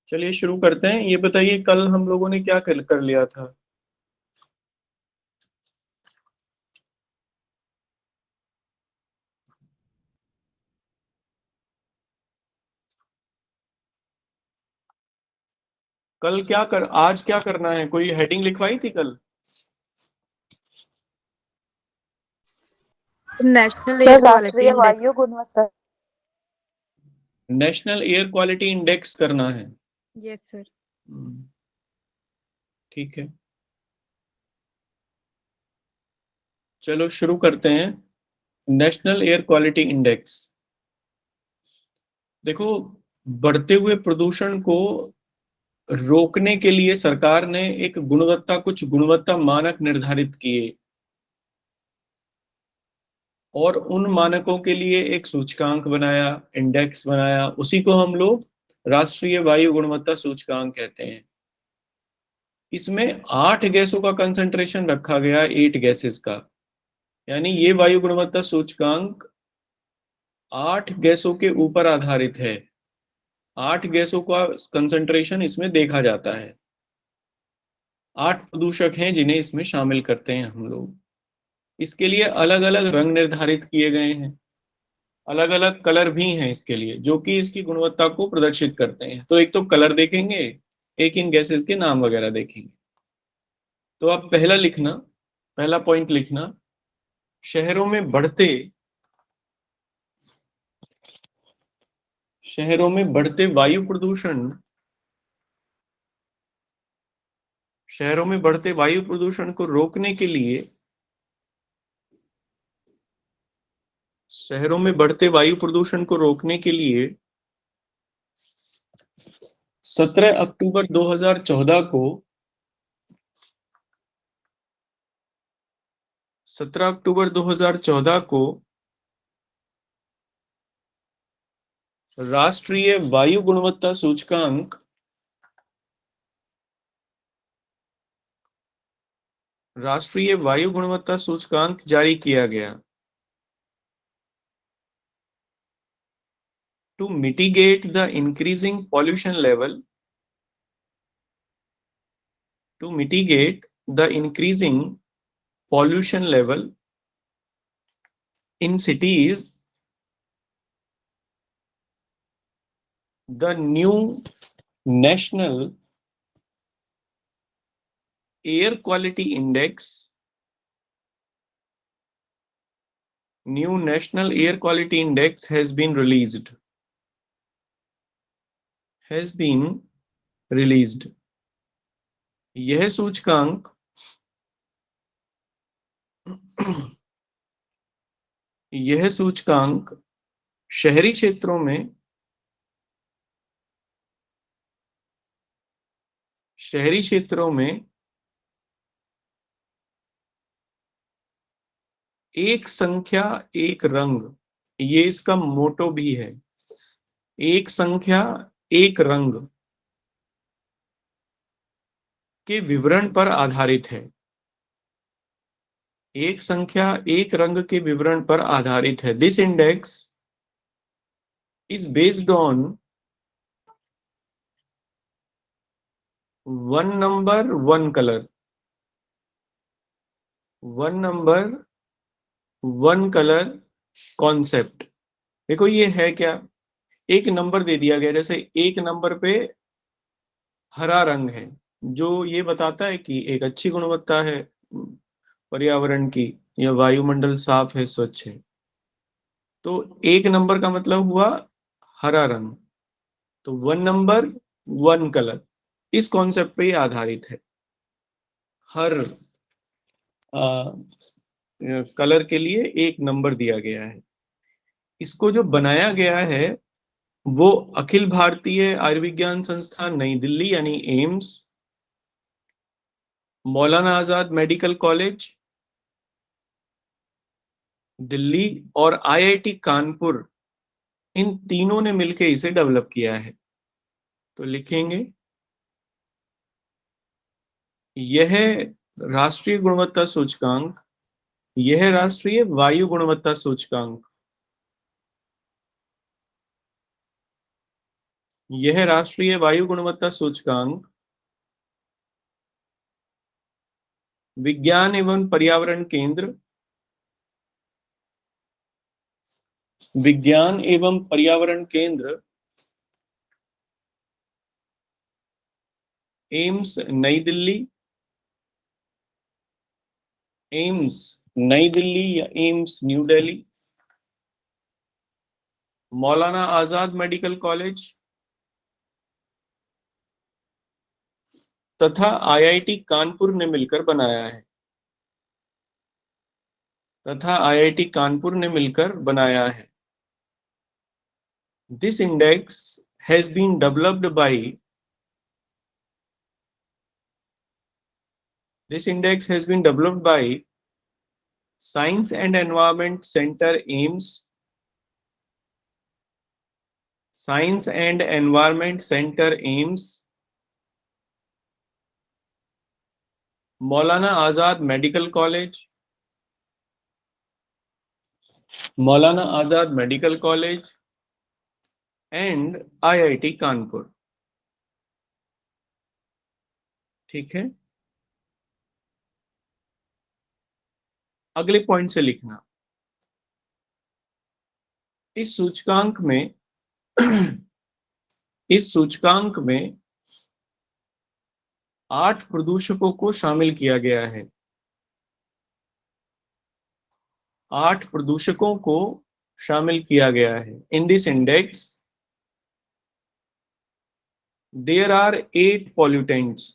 चलिए शुरू करते हैं। ये बताइए कल हम लोगों ने क्या कर लिया था। आज क्या करना है? कोई हेडिंग लिखवाई थी कल? नेशनल एयर क्वालिटी राष्ट्रीय इंडेक्स। वायु गुणवत्ता। नेशनल एयर क्वालिटी इंडेक्स करना है। Yes sir. ठीक है, चलो शुरू करते हैं। National air quality index. देखो, बढ़ते हुए प्रदूषण को रोकने के लिए सरकार ने कुछ गुणवत्ता मानक निर्धारित किए और उन मानकों के लिए एक सूचकांक बनाया, इंडेक्स बनाया। उसी को हम लोग राष्ट्रीय वायु गुणवत्ता सूचकांक कहते हैं। इसमें 8 गैसों का कंसंट्रेशन रखा गया, 8 गैसेस का। यानी ये वायु गुणवत्ता सूचकांक 8 गैसों के ऊपर आधारित है। 8 गैसों का कंसंट्रेशन इसमें देखा जाता है। 8 प्रदूषक हैं जिन्हें इसमें शामिल करते हैं हम लोग। इसके लिए अलग अलग रंग निर्धारित किए गए हैं, अलग अलग कलर भी हैं इसके लिए, जो कि इसकी गुणवत्ता को प्रदर्शित करते हैं। तो एक तो कलर देखेंगे, एक इन गैसेस के नाम वगैरह देखेंगे। तो आप पहला पॉइंट लिखना, शहरों में बढ़ते वायु प्रदूषण को रोकने के लिए, शहरों में बढ़ते वायु प्रदूषण को रोकने के लिए 17 अक्टूबर 2014 को 17 अक्टूबर 2014 को राष्ट्रीय वायु गुणवत्ता सूचकांक जारी किया गया। To mitigate the increasing pollution level, in cities, the new National Air Quality Index has been released. यह सूचकांक शहरी क्षेत्रों में एक संख्या एक रंग, ये इसका मोटो भी है, एक संख्या एक रंग के विवरण पर आधारित है। एक संख्या एक रंग के विवरण पर आधारित है। This index is based on one number one colour concept. देखो ये है क्या, एक नंबर दे दिया गया, जैसे एक नंबर पे हरा रंग है, जो ये बताता है कि एक अच्छी गुणवत्ता है पर्यावरण की, या वायुमंडल साफ है, स्वच्छ है। तो एक नंबर का मतलब हुआ हरा रंग, तो वन नंबर वन कलर, इस कॉन्सेप्ट पे आधारित है। हर कलर के लिए एक नंबर दिया गया है। इसको जो बनाया गया है वो अखिल भारतीय आयुर्विज्ञान संस्थान नई दिल्ली यानी एम्स, मौलाना आजाद मेडिकल कॉलेज दिल्ली और आईआईटी कानपुर, इन तीनों ने मिलकर इसे डेवलप किया है। तो लिखेंगे, यह राष्ट्रीय गुणवत्ता सूचकांक, यह राष्ट्रीय वायु गुणवत्ता सूचकांक यह राष्ट्रीय वायु गुणवत्ता सूचकांक विज्ञान एवं पर्यावरण केंद्र, विज्ञान एवं पर्यावरण केंद्र, एम्स नई दिल्ली, एम्स नई दिल्ली या एम्स न्यू दिल्ली, मौलाना आजाद मेडिकल कॉलेज तथा आईआईटी कानपुर ने मिलकर बनाया है, तथा आईआईटी कानपुर ने मिलकर बनाया है। This index has been developed by Science and Environment Center AIMS, Science and Environment Center AIMS, Maulana Azad medical college, Maulana Azad medical college and IIT Kanpur. ठीक है, अगले पॉइंट से लिखना। इस सूचकांक में इस सूचकांक में 8 प्रदूषकों को शामिल किया गया है। 8 प्रदूषकों को शामिल किया गया है। In this index there are 8 pollutants।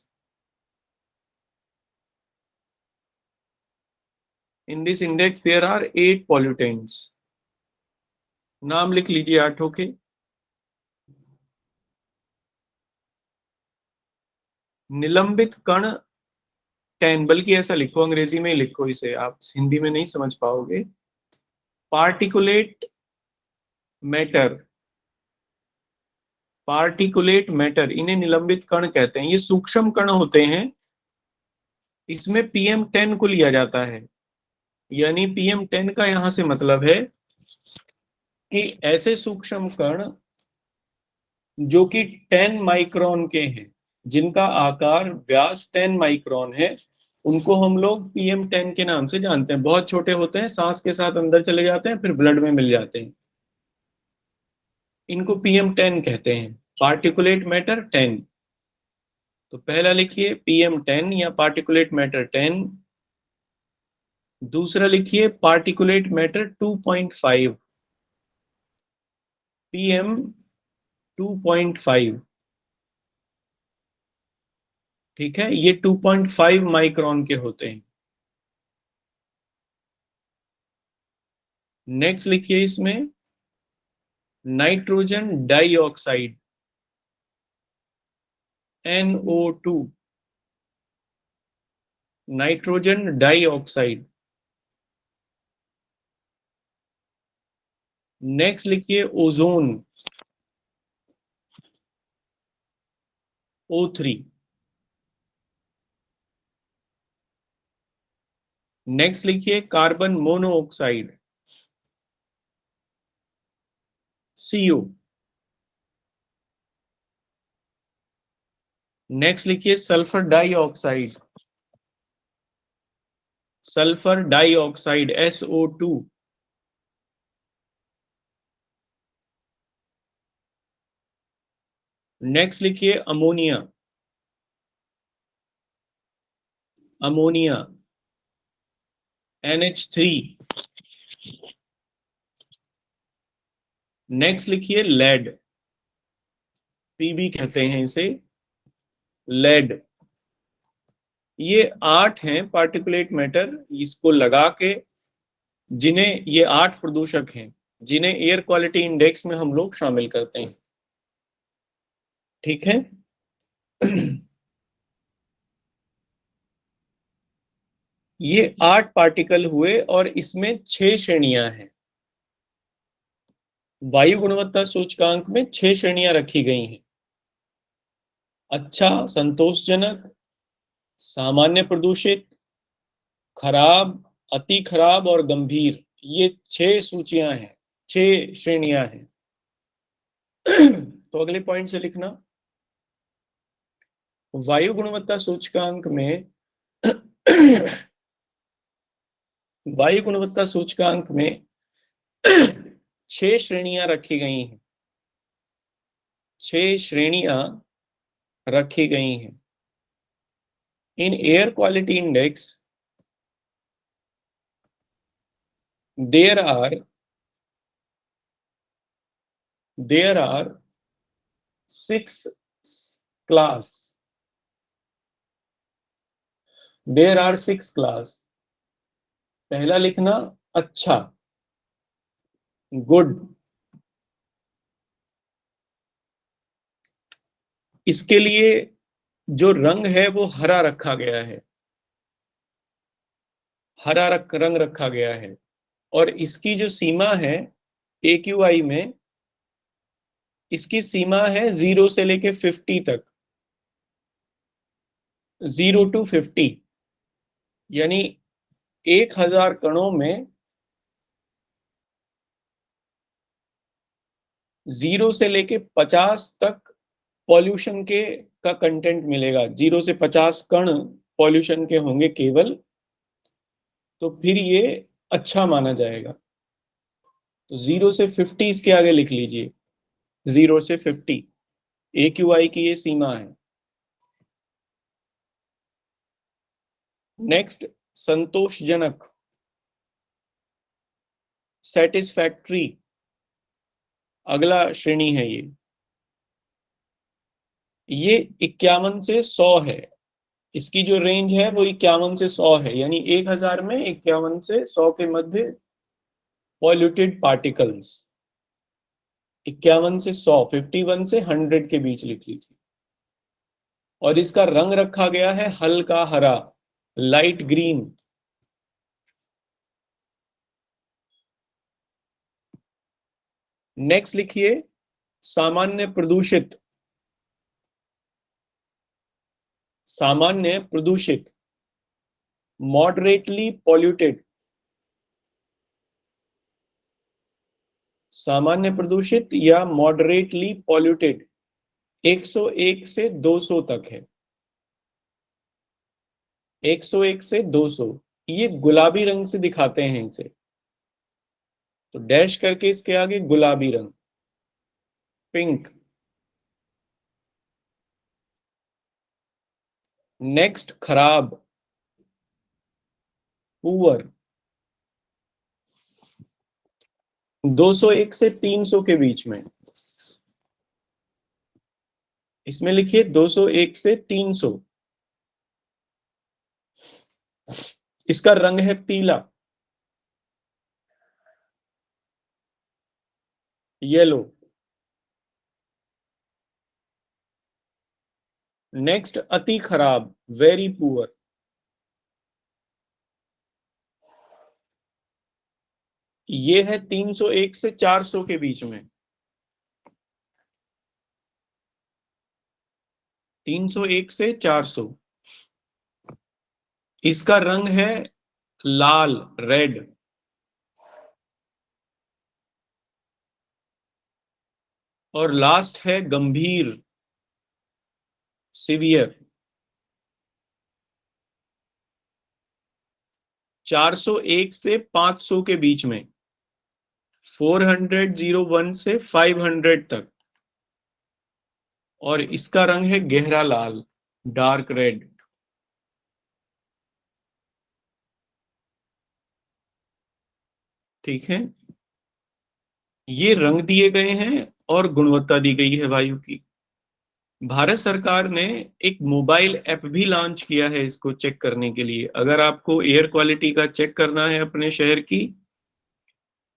In this index there are 8 pollutants। नाम लिख लीजिए 8 के। निलंबित कण 10, बल्कि ऐसा लिखो, अंग्रेजी में लिखो इसे, आप हिंदी में नहीं समझ पाओगे। पार्टिकुलेट मैटर, पार्टिकुलेट मैटर, इन्हें निलंबित कण कहते हैं। ये सूक्ष्म कण होते हैं, इसमें PM10 को लिया जाता है। यानी PM10 का यहां से मतलब है कि ऐसे सूक्ष्म कण जो कि 10 माइक्रोन के हैं, जिनका आकार व्यास 10 माइक्रोन है, उनको हम लोग PM10 के नाम से जानते हैं। बहुत छोटे होते हैं, सांस के साथ अंदर चले जाते हैं, फिर ब्लड में मिल जाते हैं, इनको PM10 कहते हैं। Particulate matter 10। तो पहला लिखिए PM10 या पार्टिकुलेट मैटर 10। दूसरा लिखिए पार्टिकुलेट मैटर 2.5, PM2.5। ठीक है, ये 2.5 माइक्रोन के होते हैं। नेक्स्ट लिखिए इसमें nitrogen dioxide, NO2, nitrogen dioxide. Next लिखिए ओजोन, O3। नेक्स्ट लिखिए कार्बन मोनोऑक्साइड, CO। नेक्स्ट लिखिए sulphur dioxide, sulphur dioxide, SO2। Next लिखिए अमोनिया, अमोनिया, NH3। नेक्स्ट लिखिए लेड, PB कहते हैं इसे, लेड। ये 8 हैं पार्टिकुलेट मैटर, इसको लगा के, जिन्हें ये 8 प्रदूषक हैं, जिन्हें एयर क्वालिटी इंडेक्स में हम लोग शामिल करते हैं। ठीक है। ये 8 पार्टिकल हुए और इसमें 6 श्रेणियां हैं। वायु गुणवत्ता सूचकांक में 6 श्रेणियां रखी गई हैं। अच्छा, संतोषजनक, सामान्य प्रदूषित, खराब, अति खराब और गंभीर। ये 6 सूचियां हैं, 6 श्रेणियां हैं। तो अगले पॉइंट से लिखना, वायु गुणवत्ता सूचकांक में वायु गुणवत्ता सूचकांक में 6 श्रेणियां रखी गई हैं। 6 श्रेणियां रखी गई हैं। In air quality index there are 6 class. There are 6 class. पहला लिखना अच्छा, गुड। इसके लिए जो रंग है वो हरा रखा गया है, हरा रंग रखा गया है। और इसकी जो सीमा है AQI में, इसकी सीमा है 0 से लेके 50 तक, 0 to 50, यानी 1000 कणों में 0 से लेके 50 तक पॉल्यूशन का कंटेंट मिलेगा। 0 से 50 कण पॉल्यूशन के होंगे केवल, तो फिर ये अच्छा माना जाएगा। तो 0 से 50 इसके आगे लिख लीजिए, 0 से 50 AQI की ये सीमा है। नेक्स्ट, संतोषजनक, सेटिस्फैक्ट्री, अगला श्रेणी है ये 51 से 100 है। इसकी जो रेंज है वो 51 से 100 है, यानी 1000 में 51 से 100 के मध्य पॉल्यूटेड पार्टिकल्स। 51 से 100, 51 से 100 के बीच लिख लीजिए। और इसका रंग रखा गया है हल्का हरा, लाइट ग्रीन। नेक्स्ट लिखिए, सामान्य प्रदूषित, सामान्य प्रदूषित, मॉडरेटली पॉल्यूटेड। सामान्य प्रदूषित या मॉडरेटली पॉल्यूटेड 101 से 200 तक है। 101 से 200, ये गुलाबी रंग से दिखाते हैं इसे, तो डैश करके इसके आगे गुलाबी रंग, पिंक। नेक्स्ट, खराब, पुअर, 201 से 300 के बीच में। इसमें लिखिए 201 से 300। इसका रंग है पीला, येलो। नेक्स्ट, अति खराब, वेरी पुअर, ये है 301 से 400 के बीच में। 301 से 400। इसका रंग है लाल, रेड। और लास्ट है गंभीर, सिवियर। 401 से 500 के बीच में, 401 से 500 तक। और इसका रंग है गहरा लाल, डार्क रेड। ठीक है, ये रंग दिए गए हैं और गुणवत्ता दी गई है वायु की। भारत सरकार ने एक मोबाइल ऐप भी लॉन्च किया है इसको चेक करने के लिए। अगर आपको एयर क्वालिटी का चेक करना है अपने शहर की,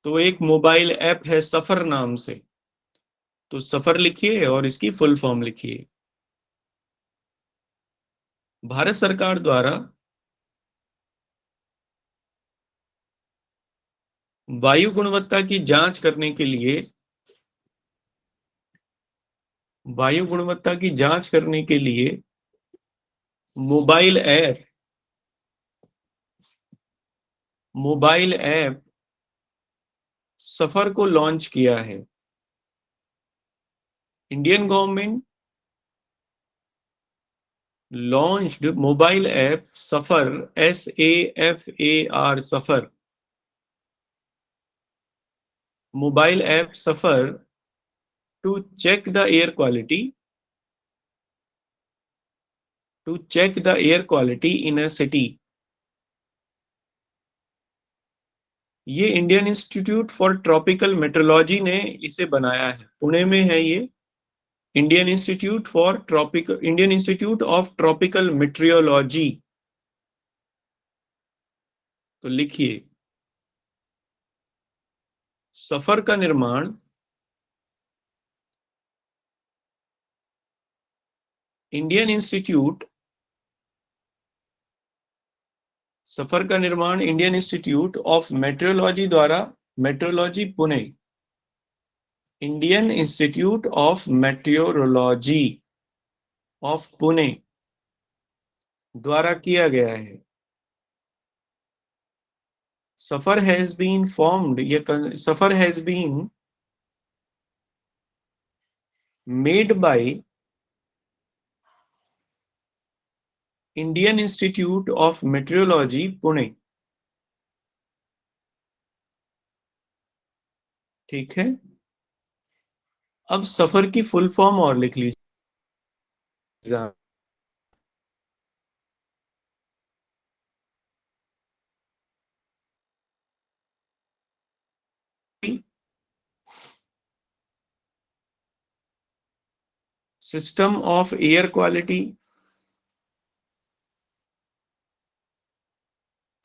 तो एक मोबाइल ऐप है सफर नाम से। तो सफर लिखिए और इसकी फुल फॉर्म लिखिए। भारत सरकार द्वारा वायु गुणवत्ता की जांच करने के लिए, वायु गुणवत्ता की जांच करने के लिए मोबाइल ऐप सफर को लॉन्च किया है। Indian government launched mobile app Safar, SAFAR, Safar, mobile app Safar, to check the air quality in a city. ये Indian institute for tropical meteorology ने इसे बनाया है, पुणे में है ये। Indian institute of tropical meteorology. तो लिखिए, सफर का निर्माण इंडियन इंस्टीट्यूट ऑफ मेट्रोलॉजी द्वारा, meteorology Pune, Indian institute of meteorology of Pune द्वारा किया गया है। SAFAR has been formed, SAFAR has been made by Indian institute of meteorology Pune. ठीक है, अब सफर की फुल फॉर्म और लिख लीजिए। System of air quality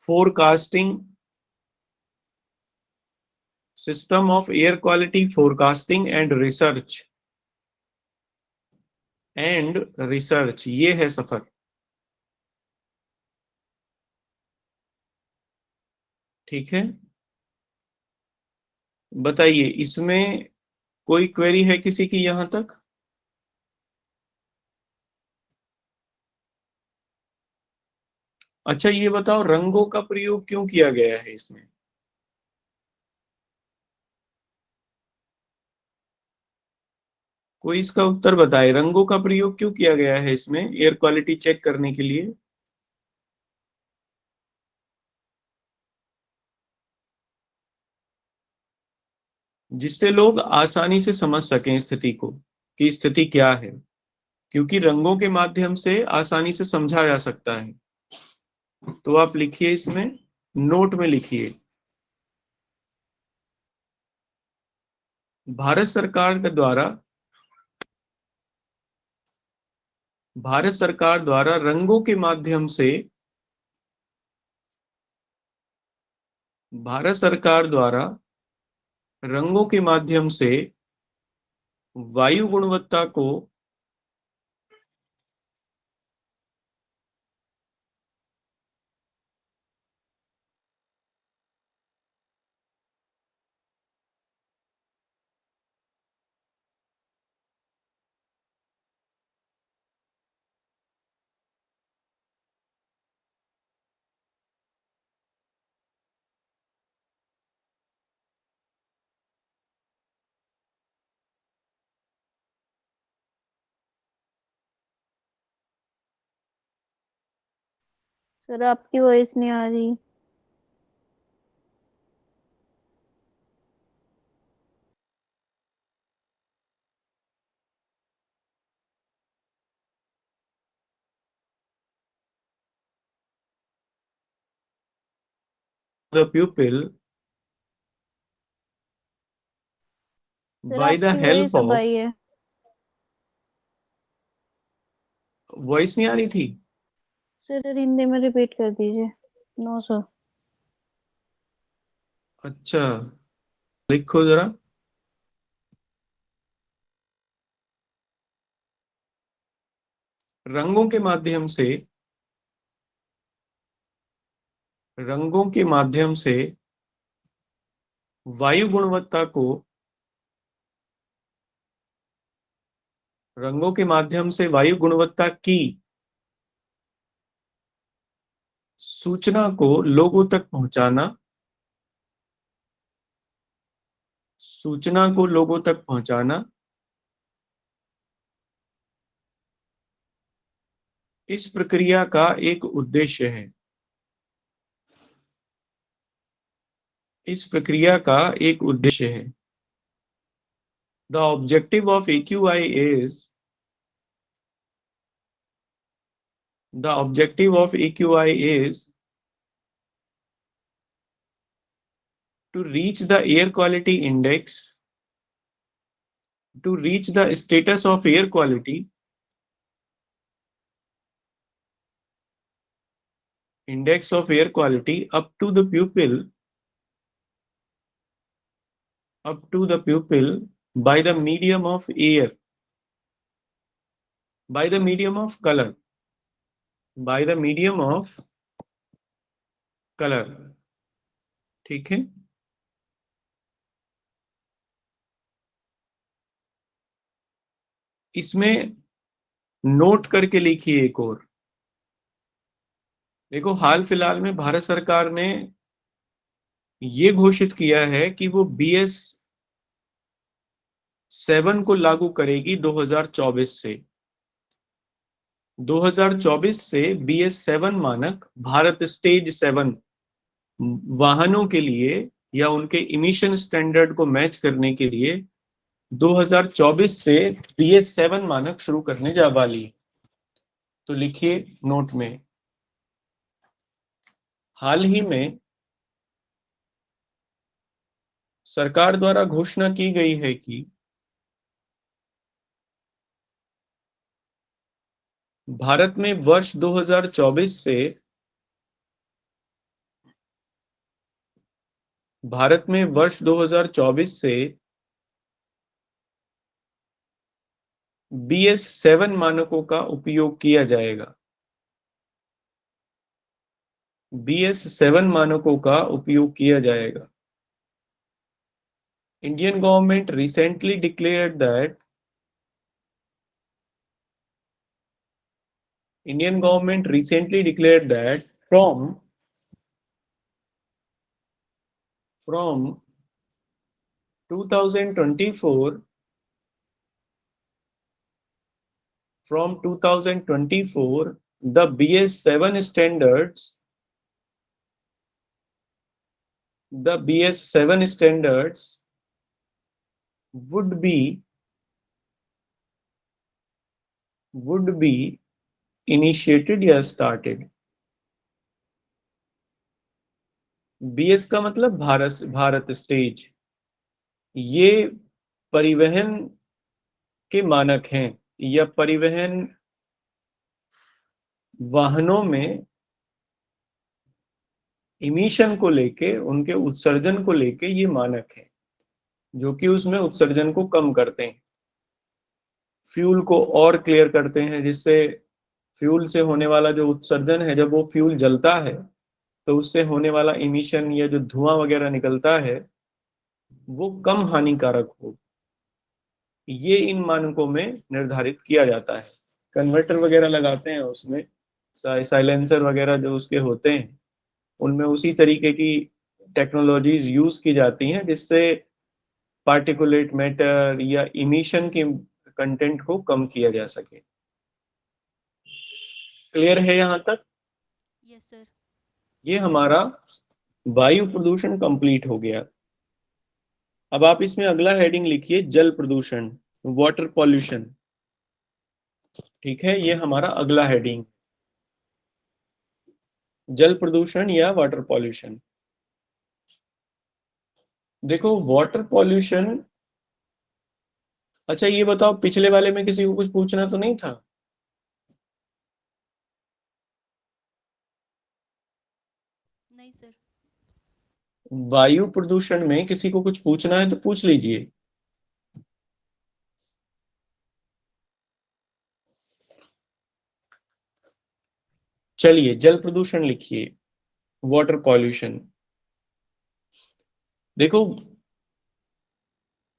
forecasting, system of air quality forecasting and research, ये है सफर। ठीक है, बताइए इसमें कोई क्वेरी है किसी की यहां तक? अच्छा ये बताओ, रंगों का प्रयोग क्यों किया गया है इसमें? कोई इसका उत्तर बताए, रंगों का प्रयोग क्यों किया गया है इसमें एयर क्वालिटी चेक करने के लिए? जिससे लोग आसानी से समझ सकें स्थिति को, कि स्थिति क्या है, क्योंकि रंगों के माध्यम से आसानी से समझा जा सकता है। तो आप लिखिए, इसमें नोट में लिखिए, भारत सरकार के द्वारा, भारत सरकार द्वारा रंगों के माध्यम से, भारत सरकार द्वारा रंगों के माध्यम से वायु गुणवत्ता को सर आपकी वॉइस नहीं आ रही। The pupil sir by the आपकी help वॉइस अब of, आई है। वॉइस नहीं आ रही थी? सर हिंदी में रिपीट कर दीजिए। No sir. अच्छा, लिखो जरा, रंगों के माध्यम से, रंगों के माध्यम से वायु गुणवत्ता को, रंगों के माध्यम से वायु गुणवत्ता की सूचना को लोगों तक पहुंचाना, सूचना को लोगों तक पहुंचाना इस प्रक्रिया का एक उद्देश्य है। इस प्रक्रिया का एक उद्देश्य है। The objective of AQI is The objective of AQI is to reach the air quality index, to reach the status of air quality, index of air quality up to the pupil by the medium of air, by the medium of color, by the medium of color। ठीक है। इसमें note करके लिखिए एक और। देखो, हाल फिलहाल में भारत सरकार ने ये घोषित किया है कि वो BS7 को लागू करेगी 2024 से। 2024 से BS7 मानक भारत स्टेज 7 वाहनों के लिए या उनके इमिशन स्टैंडर्ड को मैच करने के लिए 2024 से BS7 मानक शुरू करने जा वाली है। तो लिखिए नोट में, हाल ही में सरकार द्वारा घोषणा की गई है कि भारत में वर्ष 2024 से BS7 मानकों का उपयोग किया जाएगा। BS7 मानकों का उपयोग किया जाएगा। Indian government recently declared that from 2024 the BS7 standards would be initiated या started। BS का मतलब भारत स्टेज। ये परिवहन के मानक हैं या परिवहन वाहनों में इमिशन को लेके, उनके उत्सर्जन को लेके ये मानक है, जो कि उसमें उत्सर्जन को कम करते हैं, फ्यूल को और क्लियर करते हैं, जिससे फ्यूल से होने वाला जो उत्सर्जन है, जब वो फ्यूल जलता है तो उससे होने वाला इमिशन या जो धुआं वगैरह निकलता है वो कम हानिकारक हो। ये इन मानकों में निर्धारित किया जाता है। कन्वर्टर वगैरह लगाते हैं उसमें, साइलेंसर वगैरह जो उसके होते हैं उनमें उसी तरीके की टेक्नोलॉजीज यूज की जाती हैं जिससे पार्टिकुलेट मैटर या इमिशन की कंटेंट को कम किया जा सके। क्लियर है यहाँ तक? Yes sir. ये हमारा वायु प्रदूषण कंप्लीट हो गया। अब आप इसमें अगला हेडिंग लिखिए, जल प्रदूषण, वाटर पॉल्यूशन। ठीक है, ये हमारा अगला हेडिंग, जल प्रदूषण या वाटर पॉल्यूशन। देखो, वाटर पॉल्यूशन, अच्छा ये बताओ, पिछले वाले में किसी को कुछ पूछना तो नहीं था? नहीं सर। वायु प्रदूषण में किसी को कुछ पूछना है तो पूछ लीजिए। चलिए, जल प्रदूषण लिखिए, वाटर पॉल्यूशन। देखो,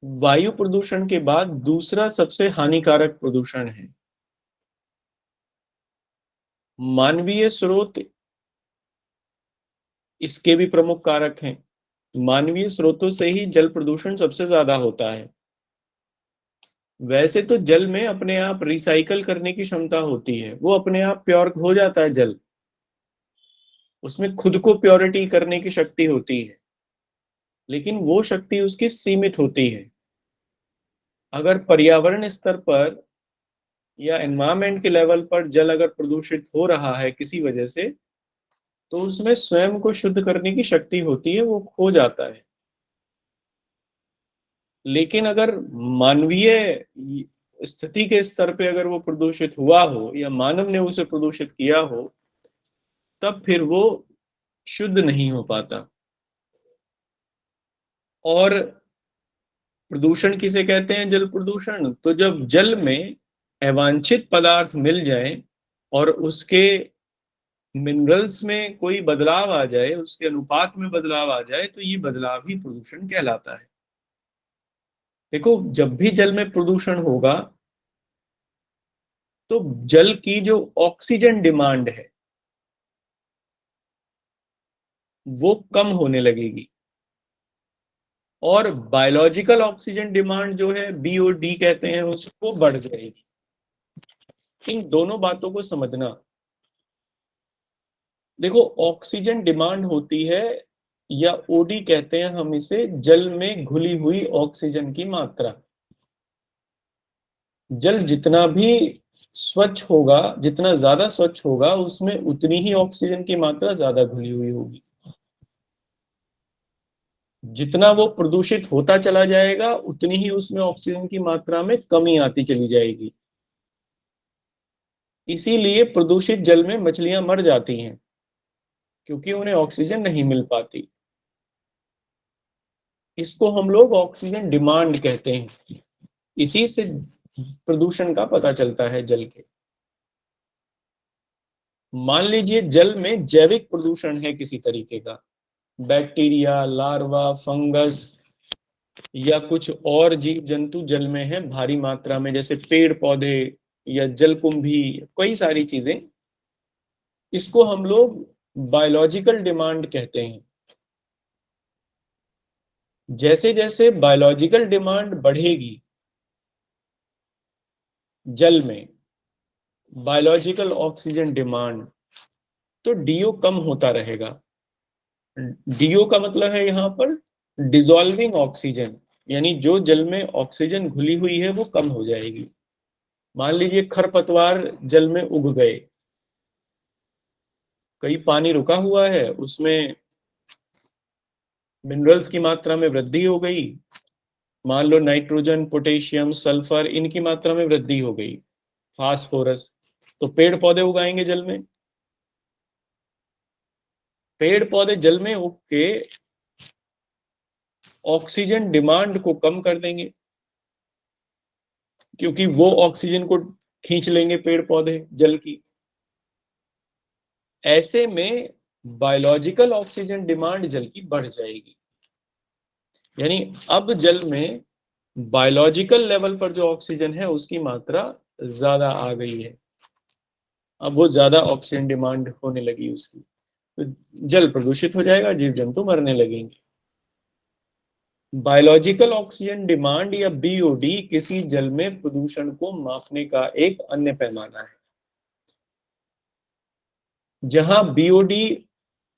वायु प्रदूषण के बाद दूसरा सबसे हानिकारक प्रदूषण है मानवीय स्रोत। इसके भी प्रमुख कारक हैं। मानवीय स्रोतों से ही जल प्रदूषण सबसे ज्यादा होता है। वैसे तो जल में अपने आप रिसाइकल करने की क्षमता होती है, वो अपने आप प्योर हो जाता है जल, उसमें खुद को प्योरिटी करने की शक्ति होती है, लेकिन वो शक्ति उसकी सीमित होती है। अगर पर्यावरण स्तर पर या एनवायरमेंट के लेवल पर जल अगर प्रदूषित हो रहा है किसी वजह से, तो उसमें स्वयं को शुद्ध करने की शक्ति होती है, वो खो जाता है। लेकिन अगर मानवीय स्थिति के स्तर पे अगर वो प्रदूषित हुआ हो या मानव ने उसे प्रदूषित किया हो, तब फिर वो शुद्ध नहीं हो पाता। और प्रदूषण किसे कहते हैं? जल प्रदूषण। तो जब जल में अवांछित पदार्थ मिल जाए और उसके मिनरल्स में कोई बदलाव आ जाए, उसके अनुपात में बदलाव आ जाए, तो ये बदलाव ही प्रदूषण कहलाता है। देखो, जब भी जल में प्रदूषण होगा तो जल की जो ऑक्सीजन डिमांड है वो कम होने लगेगी, और बायोलॉजिकल ऑक्सीजन डिमांड जो है, बीओडी कहते हैं उसको, बढ़ जाएगी। इन दोनों बातों को समझना। देखो, ऑक्सीजन डिमांड होती है, या ओडी कहते हैं हम इसे, जल में घुली हुई ऑक्सीजन की मात्रा। जल जितना भी स्वच्छ होगा, जितना ज्यादा स्वच्छ होगा, उसमें उतनी ही ऑक्सीजन की मात्रा ज्यादा घुली हुई होगी। जितना वो प्रदूषित होता चला जाएगा, उतनी ही उसमें ऑक्सीजन की मात्रा में कमी आती चली जाएगी। इसीलिए प्रदूषित जल में मछलियां मर जाती हैं, क्योंकि उन्हें ऑक्सीजन नहीं मिल पाती। इसको हम लोग ऑक्सीजन डिमांड कहते हैं। इसी से प्रदूषण का पता चलता है जल के। मान लीजिए जल में जैविक प्रदूषण है किसी तरीके का, बैक्टीरिया, लार्वा, फंगस या कुछ और जीव जंतु जल में है भारी मात्रा में, जैसे पेड़ पौधे या जलकुंभी, कई सारी चीजें। इसको हम लोग बायोलॉजिकल डिमांड कहते हैं। जैसे जैसे बायोलॉजिकल डिमांड बढ़ेगी जल में, बायोलॉजिकल ऑक्सीजन डिमांड, तो डीओ कम होता रहेगा। डीओ का मतलब है यहाँ पर डिजॉल्विंग ऑक्सीजन, यानी जो जल में ऑक्सीजन घुली हुई है वो कम हो जाएगी। मान लीजिए खरपतवार जल में उग गए, कहीं पानी रुका हुआ है, उसमें मिनरल्स की मात्रा में वृद्धि हो गई। मान लो नाइट्रोजन, पोटेशियम, सल्फर, इनकी मात्रा में वृद्धि हो गई, फास्फोरस। तो पेड़ पौधे उगाएंगे जल में। पेड़ पौधे जल में उग के ऑक्सीजन डिमांड को कम कर देंगे, क्योंकि वो ऑक्सीजन को खींच लेंगे पेड़ पौधे जल की। ऐसे में बायोलॉजिकल ऑक्सीजन डिमांड जल की बढ़ जाएगी। यानी अब जल में बायोलॉजिकल लेवल पर जो ऑक्सीजन है उसकी मात्रा ज्यादा आ गई है, अब वो ज्यादा ऑक्सीजन डिमांड होने लगी उसकी, तो जल प्रदूषित हो जाएगा, जीव जंतु मरने लगेंगे। बायोलॉजिकल ऑक्सीजन डिमांड या बीओडी किसी जल में प्रदूषण को मापने का एक अन्य पैमाना है। जहां बीओडी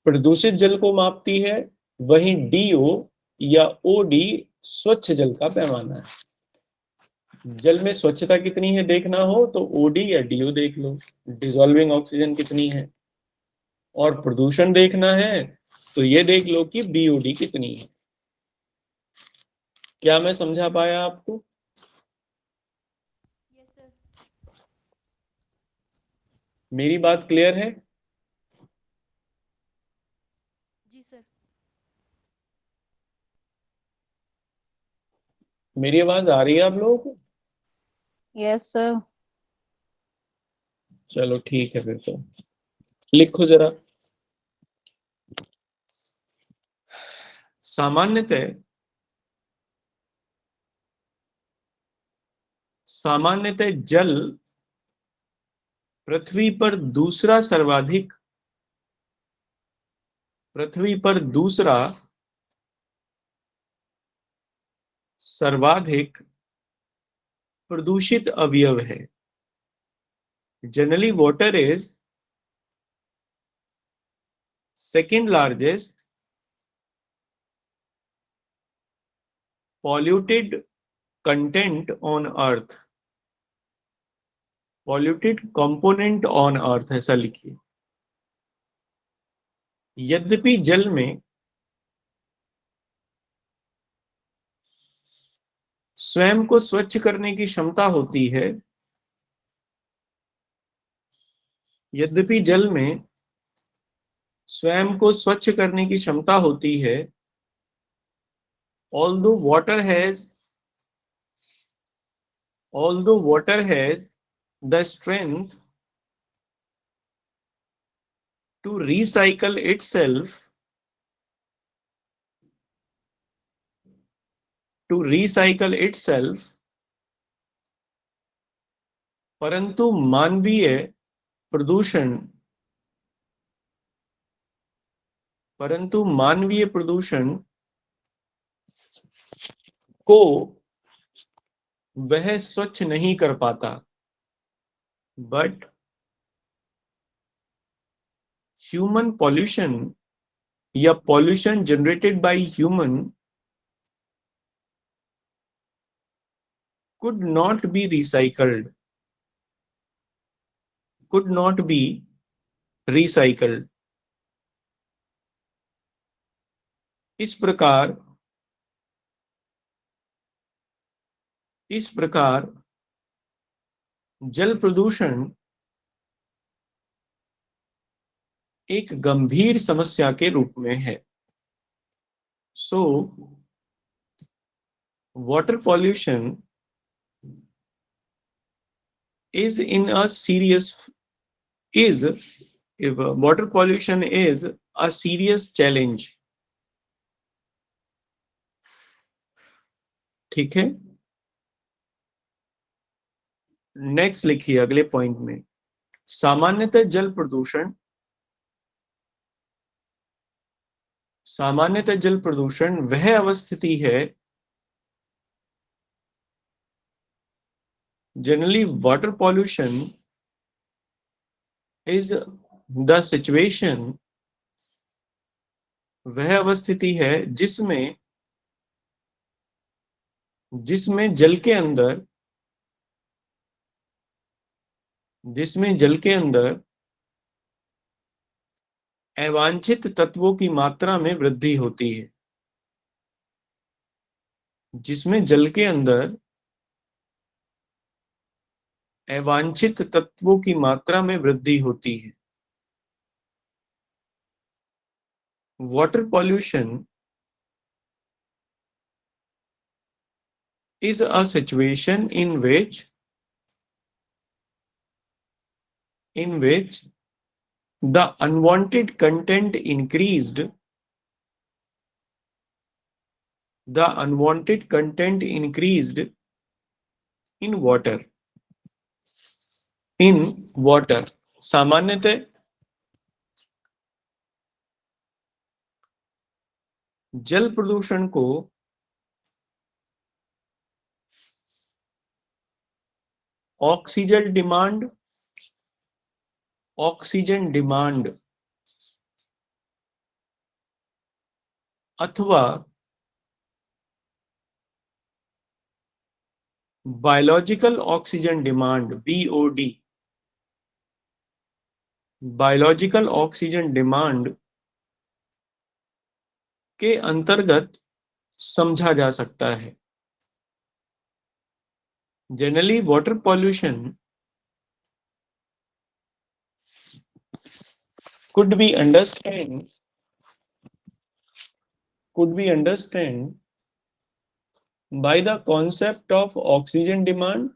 प्रदूषित जल को मापती है, वहीं डीओ या ओडी स्वच्छ जल का पैमाना है। जल में स्वच्छता कितनी है देखना हो तो ओडी या डीओ देख लो, डिजॉल्विंग ऑक्सीजन कितनी है। और प्रदूषण देखना है तो ये देख लो कि बीओडी कितनी है। क्या मैं समझा पाया आपको? Yes sir. मेरी बात क्लियर है? जी सर। मेरी आवाज आ रही है आप लोगों को? Yes sir. चलो ठीक है, फिर तो लिखो जरा। सामान्यतः सामान्यतः जल पृथ्वी पर दूसरा सर्वाधिक पृथ्वी पर दूसरा सर्वाधिक प्रदूषित अवयव है। Generally water is second largest polluted content on earth, polluted component on earth, ऐसा लिखिए। यद्यपि जल में स्वयं को स्वच्छ करने की क्षमता होती है, यद्यपि जल में स्वयं को स्वच्छ करने की क्षमता होती है, although water has the strength to recycle itself, परंतु मानवीय प्रदूषण को वह स्वच्छ नहीं कर पाता। बट ह्यूमन पॉल्यूशन या pollution generated by human could not be recycled। इस प्रकार जल प्रदूषण एक गंभीर समस्या के रूप में है। So water pollution is a serious challenge। ठीक है, नेक्स्ट लिखिए अगले पॉइंट में। सामान्यतः जल प्रदूषण वह अवस्थिति है, generally water pollution is the situation, वह अवस्थिति है जिसमें जल के अंदर अवांछित तत्वों की मात्रा में वृद्धि होती है। जिसमें जल के अंदर अवांछित तत्वों की मात्रा में वृद्धि होती है। Water pollution is a situation in which the unwanted content increased in water। सामान्यतः जल प्रदूषण को ऑक्सीजन डिमांड अथवा biological oxygen demand BOD, biological oxygen demand के अंतर्गत समझा जा सकता है। Generally water pollution could be understood by the concept of oxygen demand,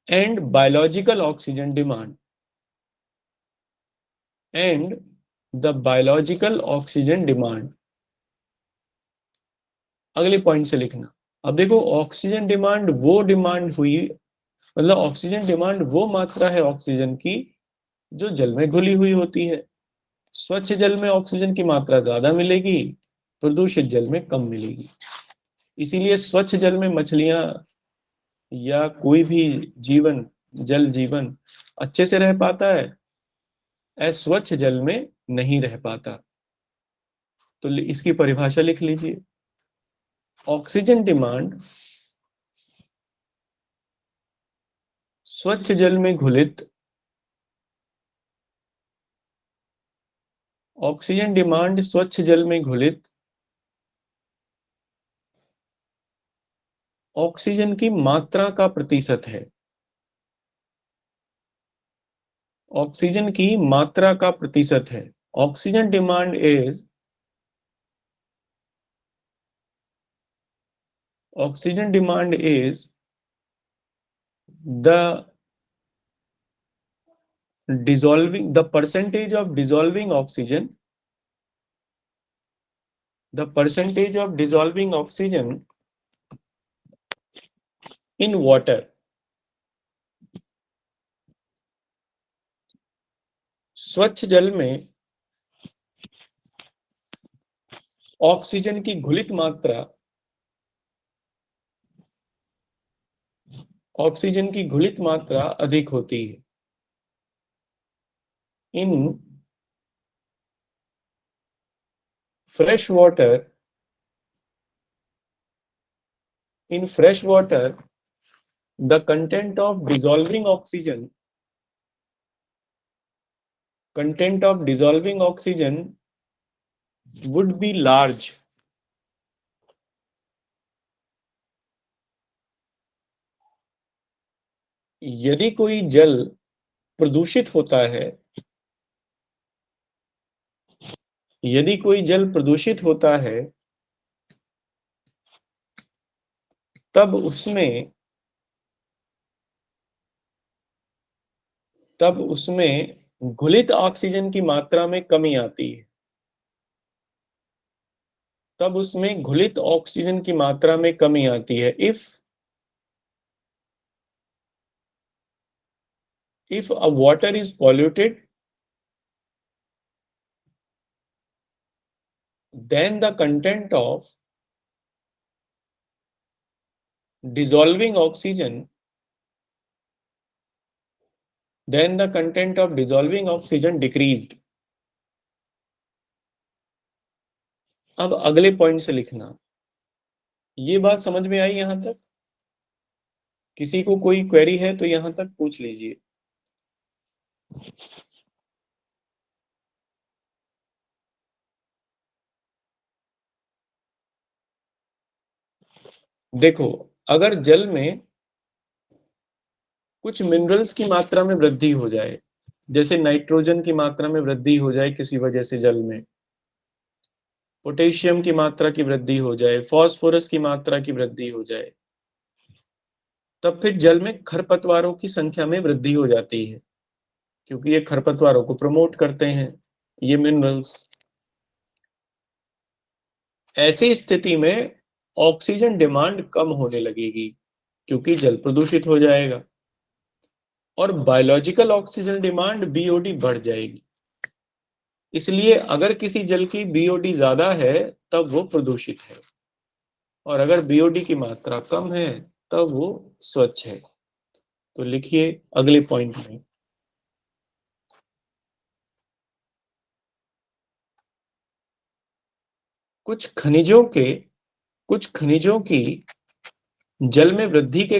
and biological oxygen demand and the biological oxygen demand। अगले पॉइंट से लिखना। अब देखो ऑक्सीजन डिमांड वो डिमांड हुई, मतलब ऑक्सीजन डिमांड वो मात्रा है ऑक्सीजन की जो जल में घुली हुई होती है। स्वच्छ जल में ऑक्सीजन की मात्रा ज्यादा मिलेगी प्रदूषित जल में कम मिलेगी। इसीलिए स्वच्छ जल में मछलियां या कोई भी जल जीवन अच्छे से रह पाता है, अस्वच्छ जल में नहीं रह पाता। तो इसकी परिभाषा लिख लीजिए। ऑक्सीजन डिमांड स्वच्छ जल में घुलित ऑक्सीजन डिमांड स्वच्छ जल में घुलित ऑक्सीजन की मात्रा का प्रतिशत है। ऑक्सीजन की मात्रा का प्रतिशत है। Oxygen demand is the the percentage of dissolving oxygen in water। स्वच्छ जल में ऑक्सीजन की घुलित मात्रा अधिक होती है। In fresh water the content of dissolving oxygen would be large। यदि कोई जल प्रदूषित होता है तब उसमें घुलित ऑक्सीजन की मात्रा में कमी आती है। If a water is polluted, then the content of dissolving oxygen decreased। अब अगले पॉइंट से लिखना। ये बात समझ में आई यहां तक? किसी को कोई क्वेरी है तो यहां तक पूछ लीजिए। देखो, अगर जल में कुछ मिनरल्स की मात्रा में वृद्धि हो जाए, जैसे नाइट्रोजन की मात्रा में वृद्धि हो जाए किसी वजह से जल में, पोटेशियम की मात्रा की वृद्धि हो जाए, फास्फोरस की मात्रा की वृद्धि हो जाए, तब फिर जल में खरपतवारों की संख्या में वृद्धि हो जाती है, क्योंकि ये खरपतवारों को प्रमोट करते हैं ये मिनरल्स। ऐसी स्थिति में ऑक्सीजन डिमांड कम होने लगेगी क्योंकि जल प्रदूषित हो जाएगा, और बायोलॉजिकल ऑक्सीजन डिमांड बीओडी बढ़ जाएगी। इसलिए अगर किसी जल की बीओडी ज्यादा है तब वो प्रदूषित है, और अगर बीओडी की मात्रा कम है तब वो स्वच्छ है। तो लिखिए अगले पॉइंट में, कुछ खनिजों की जल में वृद्धि के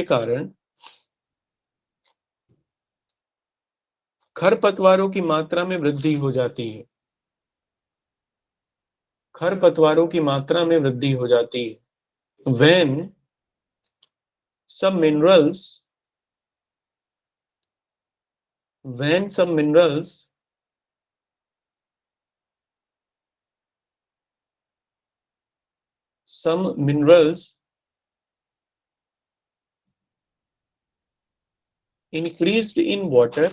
कारण खरपतवारों की मात्रा में वृद्धि हो जाती है। when some minerals increased in water,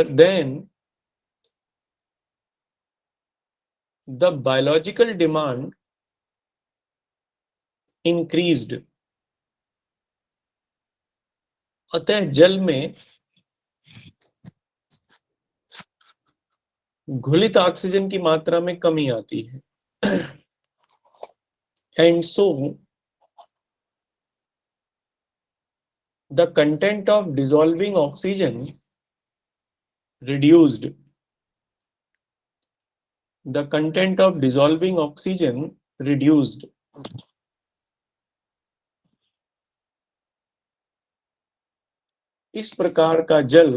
then the biological demand increased। अतः जल में घुलित ऑक्सीजन की मात्रा में कमी आती है and so the content of dissolving oxygen reduced. The content of dissolving oxygen reduced. इस प्रकार का जल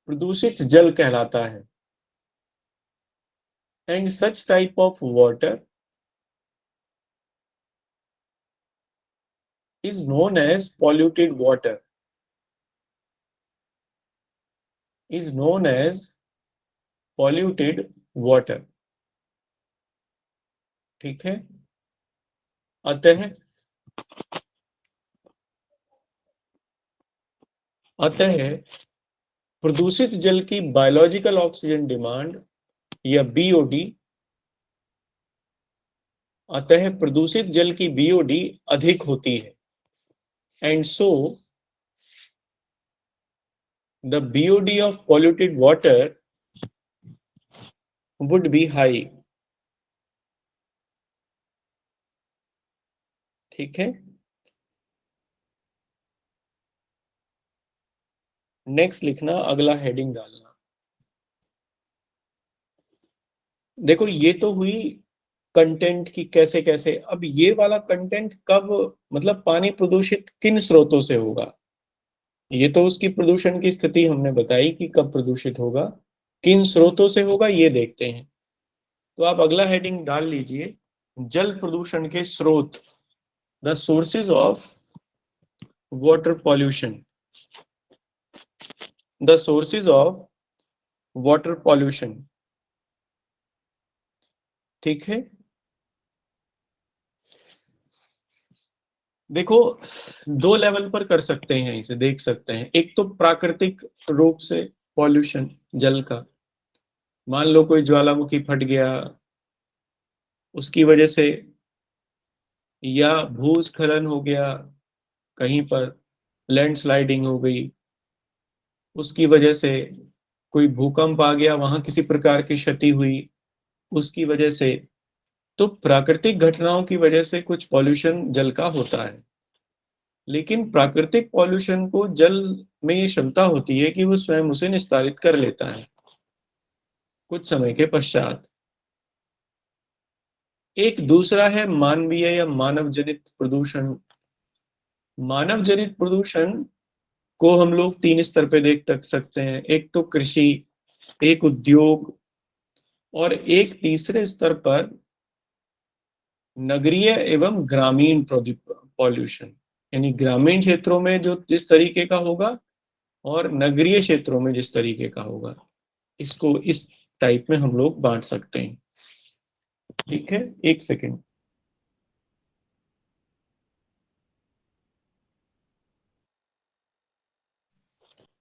प्रदूषित जल कहलाता है and such type of water is known as polluted water. Is known as polluted water. ठीक है। अतः प्रदूषित जल की बायोलॉजिकल ऑक्सीजन डिमांड या बीओडी, अतः प्रदूषित जल की बीओडी अधिक होती है and so the BOD of polluted water would be high. ठीक है। नेक्स्ट लिखना, अगला हेडिंग डालना। देखो ये तो हुई कंटेंट की कैसे कैसे। अब ये वाला कंटेंट कब, मतलब पानी प्रदूषित किन स्रोतों से होगा, ये तो उसकी प्रदूषण की स्थिति हमने बताई कि कब प्रदूषित होगा, किन स्रोतों से होगा ये देखते हैं। तो आप अगला हेडिंग डाल लीजिए, जल प्रदूषण के स्रोत, the sources of water pollution, the sources of water pollution. ठीक है। देखो दो लेवल पर कर सकते हैं इसे, देख सकते हैं। एक तो प्राकृतिक रूप से पॉल्यूशन जल का, मान लो कोई ज्वालामुखी फट गया उसकी वजह से, या भूस्खलन हो गया कहीं पर, लैंडस्लाइडिंग हो गई उसकी वजह से, कोई भूकंप आ गया वहां किसी प्रकार की क्षति हुई उसकी वजह से। तो प्राकृतिक घटनाओं की वजह से कुछ पॉल्यूशन जल का होता है, लेकिन प्राकृतिक पॉल्यूशन को जल में ये क्षमता होती है कि वो स्वयं उसे निस्तारित कर लेता है कुछ समय के पश्चात। एक दूसरा है मानवीय या मानव जनित प्रदूषण। मानव जनित प्रदूषण को हम लोग तीन स्तर पे देख सकते हैं, एक तो कृषि, एक उद्योग, और एक तीसरे स्तर पर नगरीय एवं ग्रामीण पॉल्यूशन। यानी ग्रामीण क्षेत्रों में जो जिस तरीके का होगा और नगरीय क्षेत्रों में जिस तरीके का होगा, इसको इस टाइप में हम लोग बांट सकते हैं। ठीक है, एक सेकेंड।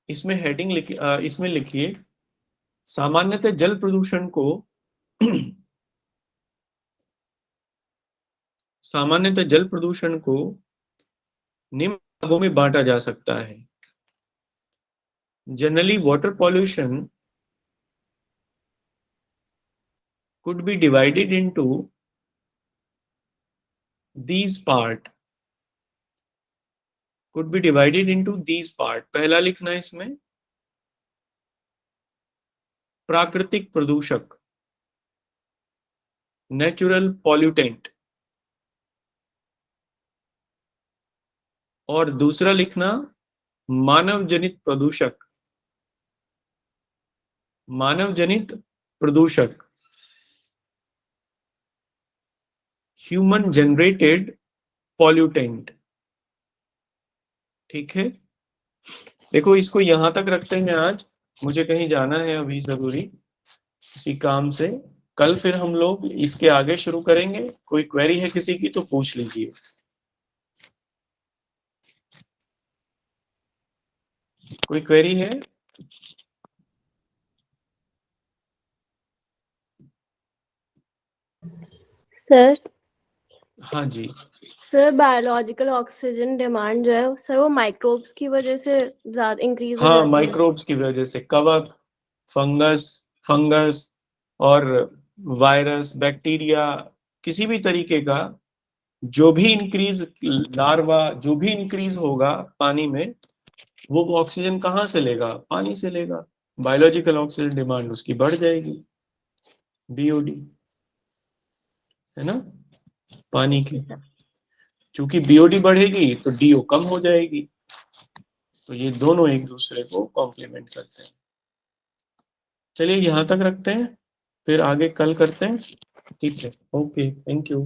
इसमें हेडिंग इसमें लिखिए, सामान्यतः जल प्रदूषण को सामान्यतः जल प्रदूषण को निम्न भागों में बांटा जा सकता है। Generally water pollution could be divided into these part, could be divided into these part। पहला लिखना है इसमें प्राकृतिक प्रदूषक, नेचुरल पॉल्यूटेंट, और दूसरा लिखना मानव जनित प्रदूषक, मानव जनित प्रदूषक, ह्यूमन जनरेटेड पॉल्यूटेंट। ठीक है। देखो इसको यहां तक रखते हैं आज, मुझे कहीं जाना है अभी जरूरी किसी काम से। कल फिर हम लोग इसके आगे शुरू करेंगे। कोई क्वेरी है किसी की तो पूछ लीजिए। कोई क्वेरी है? सर हाँ जी, सर बायोलॉजिकल ऑक्सीजन डिमांड जो है सर वो माइक्रोब्स की वजह से ज्यादा इंक्रीज हो हाँ जाती है। माइक्रोब्स की वजह से, कवक, फंगस और वायरस, बैक्टीरिया, किसी भी तरीके का जो भी इंक्रीज, लार्वा जो भी इंक्रीज होगा पानी में, वो ऑक्सीजन कहाँ से लेगा? पानी से लेगा। बायोलॉजिकल ऑक्सीजन डिमांड उसकी बढ़ जाएगी, बीओडी, है ना, पानी की। चूंकि बीओडी बढ़ेगी तो डीओ कम हो जाएगी, तो ये दोनों एक दूसरे को कॉम्प्लीमेंट करते हैं। चलिए यहाँ तक रखते हैं, फिर आगे कल करते हैं। ठीक है, ओके, थैंक यू।